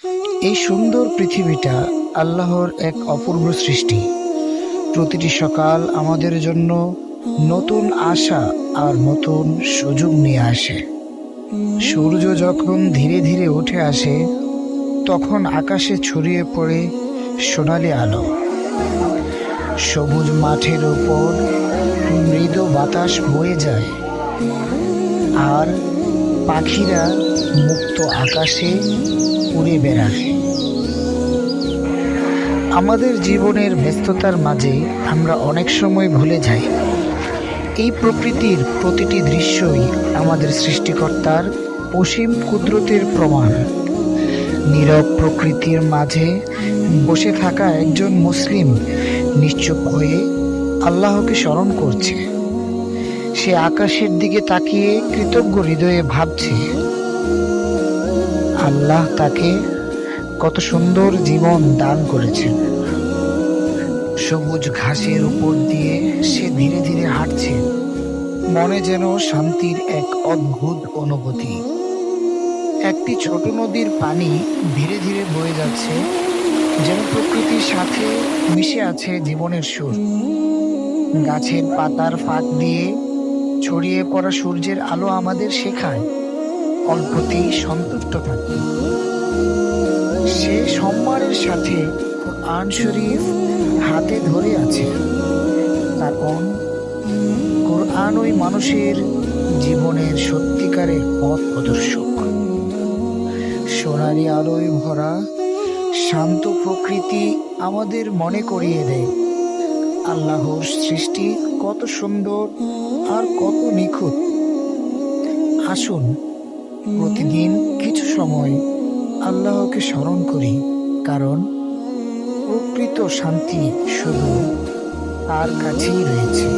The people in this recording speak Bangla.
এই সুন্দর পৃথিবীটা আল্লাহর এক অপূর্ব সৃষ্টি। প্রতিটি সকাল আমাদের জন্য নতুন আশা আর নতুন সুযোগ নিয়ে আসে। সূর্য যখন ধীরে ধীরে উঠে আসে, তখন আকাশে ছড়িয়ে পড়ে সোনালি আলো। সবুজ মাঠের ওপর মৃদু বাতাস বয়ে যায়, আর পাখিরা মুক্ত আকাশে উড়ে বেড়ায়। আমাদের জীবনের ব্যস্ততার মাঝে আমরা অনেক সময় ভুলে যাই এই প্রকৃতির প্রতিটি দৃশ্যই আমাদের সৃষ্টিকর্তার অসীম কুদরতের প্রমাণ। নীরব প্রকৃতির মাঝে বসে থাকা একজন মুসলিম নিশ্চুপ হয়ে আল্লাহকে স্মরণ করছে। সে আকাশের দিকে তাকিয়ে কৃতজ্ঞ হৃদয়ে ভাবছে, আল্লাহ তাকে কত সুন্দর জীবন দান করেছেন। সবুজ ঘাসের উপর দিয়ে সে ধীরে ধীরে হাঁটছে, মনে যেন শান্তির এক অদ্ভুত অনুভূতি। একটি ছোট নদীর পানি ধীরে ধীরে বয়ে যাচ্ছে, যেন প্রকৃতির সাথে মিশে আছে জীবনের সুর। গাছের পাতার ফাঁক দিয়ে ছড়িয়ে পড়া সূর্যের আলো আমাদের শেখায় অল্পতেই সন্তুষ্ট থাকতে। সে সম্মানের সাথে কোরআন শরীফ হাতে ধরে আছে, কারণ কোরআন ওই মানুষের জীবনের সত্যিকারের পথ প্রদর্শক। সোনালি আলোয় ভরা শান্ত প্রকৃতি আমাদের মনে করিয়ে দেয় আল্লাহর সৃষ্টি কত সুন্দর আর কত নিখুঁত। আসুন প্রতিদিন কিছু সময় আল্লাহকে স্মরণ করি, কারণ প্রকৃত শান্তি শুধু তার কাছেই রয়েছে।